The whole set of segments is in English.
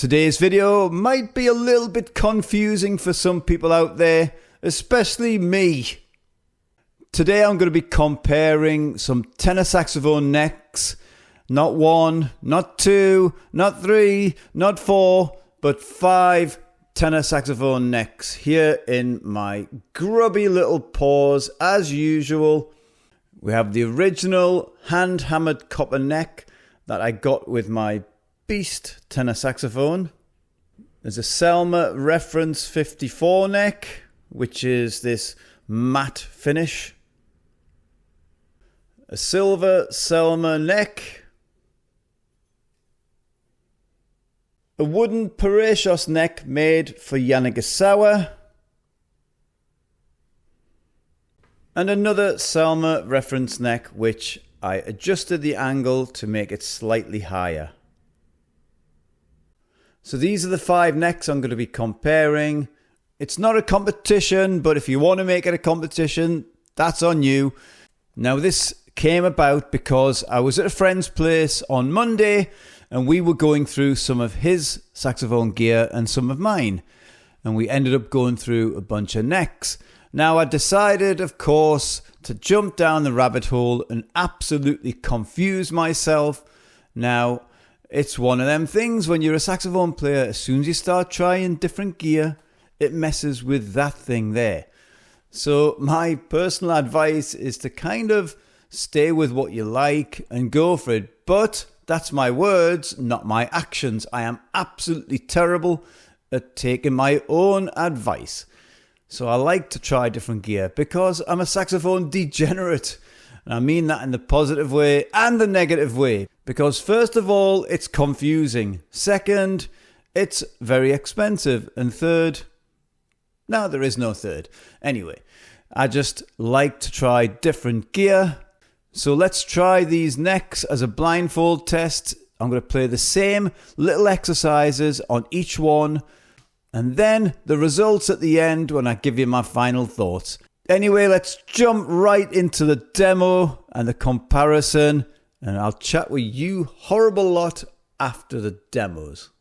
Today's video might be a little bit confusing for some people out there, especially me. Today I'm going to be comparing some tenor saxophone necks, not one, not two, not three, not four, but 5 tenor saxophone necks here in my grubby little paws. As usual, we have the original hand-hammered copper neck that I got with my Beast tenor saxophone. There's a Selmer Reference 54 neck, which is this matte finish. A silver Selmer neck. A wooden Parachos neck made for Yanagisawa. And another Selmer Reference neck, which I adjusted the angle to make it slightly higher. So these are the 5 necks I'm going to be comparing. It's not a competition, but if you want to make it a competition, that's on you. Now this came about because I was at a friend's place on Monday and we were going through some of his saxophone gear and some of mine. And we ended up going through a bunch of necks. Now I decided, of course, to jump down the rabbit hole and absolutely confuse myself. Now, it's one of them things when you're a saxophone player, as soon as you start trying different gear, it messes with that thing there. So my personal advice is to kind of stay with what you like and go for it. But that's my words, not my actions. I am absolutely terrible at taking my own advice. So I like to try different gear because I'm a saxophone degenerate. And I mean that in the positive way and the negative way. Because first of all, it's confusing. Second, it's very expensive. And third, no, there is no third. Anyway, I just like to try different gear. So let's try these necks as a blindfold test. I'm going to play the same little exercises on each one. And then the results at the end when I give you my final thoughts. Anyway, let's jump right into the demo and the comparison. And I'll chat with you horrible lot after the demos.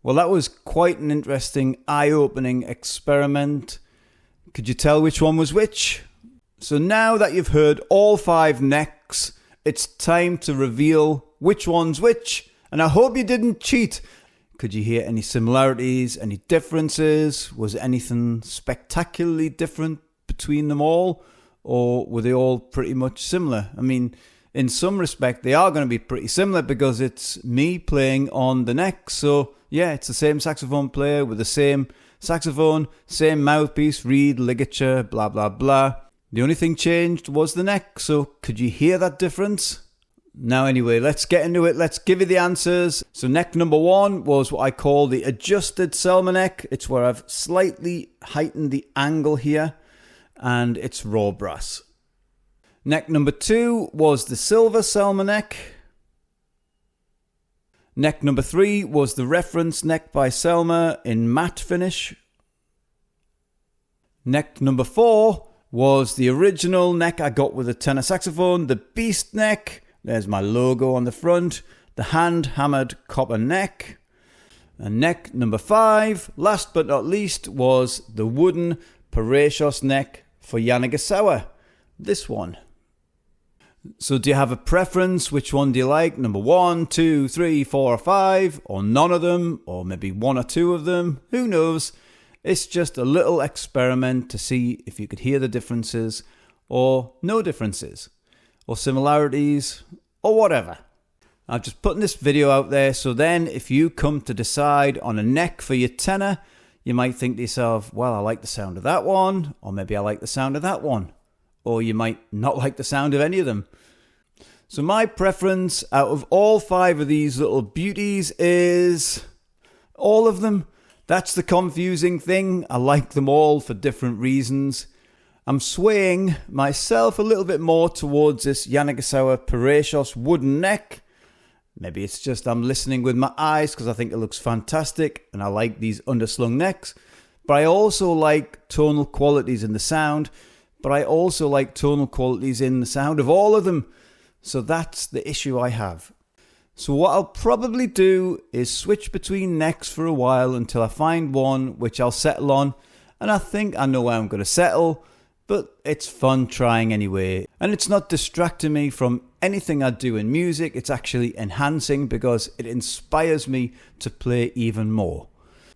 Well, that was quite an interesting, eye-opening experiment. Could you tell which one was which? So now that you've heard all 5 necks, it's time to reveal which one's which. And I hope you didn't cheat. Could you hear any similarities, any differences? Was anything spectacularly different between them all? Or were they all pretty much similar? I mean, in some respect, they are going to be pretty similar because it's me playing on the neck. So yeah, it's the same saxophone player with the same saxophone, same mouthpiece, reed, ligature, blah, blah, blah. The only thing changed was the neck. So could you hear that difference? Now anyway, let's get into it. Let's give you the answers. So neck number 1 was what I call the adjusted Selmer neck. It's where I've slightly heightened the angle here, and it's raw brass. Neck number 2 was the silver Selmer neck. Neck number 3 was the reference neck by Selmer in matte finish. Neck number 4 was the original neck I got with the tenor saxophone, the Beast neck. There's my logo on the front, the hand-hammered copper neck. And neck number 5, last but not least, was the wooden Parachos neck for Yanagisawa. This one. So do you have a preference? Which one do you like? Number 1, 2, 3, 4 or 5? Or none of them? Or maybe 1 or 2 of them? Who knows? It's just a little experiment to see if you could hear the differences or no differences or similarities or whatever. I'm just putting this video out there so then if you come to decide on a neck for your tenor, you might think to yourself, well, I like the sound of that one, or maybe I like the sound of that one. Or you might not like the sound of any of them. So my preference out of all 5 of these little beauties is all of them. That's the confusing thing. I like them all for different reasons. I'm swaying myself a little bit more towards this Yanagisawa Parachos wooden neck. Maybe it's just I'm listening with my eyes because I think it looks fantastic and I like these underslung necks. But I also like tonal qualities in the sound. But I also like tonal qualities in the sound of all of them. So that's the issue I have. So what I'll probably do is switch between necks for a while until I find one which I'll settle on. And I think I know where I'm going to settle. But it's fun trying anyway. And it's not distracting me from anything I do in music. It's actually enhancing because it inspires me to play even more.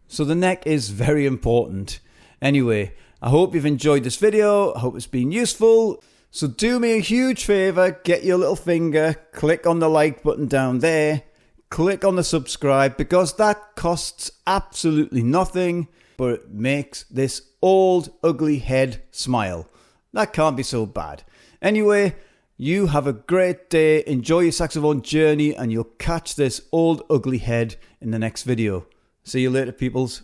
So the neck is very important. Anyway, I hope you've enjoyed this video. I hope it's been useful. So do me a huge favor, get your little finger, click on the like button down there, click on the subscribe because that costs absolutely nothing, but it makes this old ugly head smile. That can't be so bad. Anyway, you have a great day, enjoy your saxophone journey, and you'll catch this old ugly head in the next video. See you later, peoples.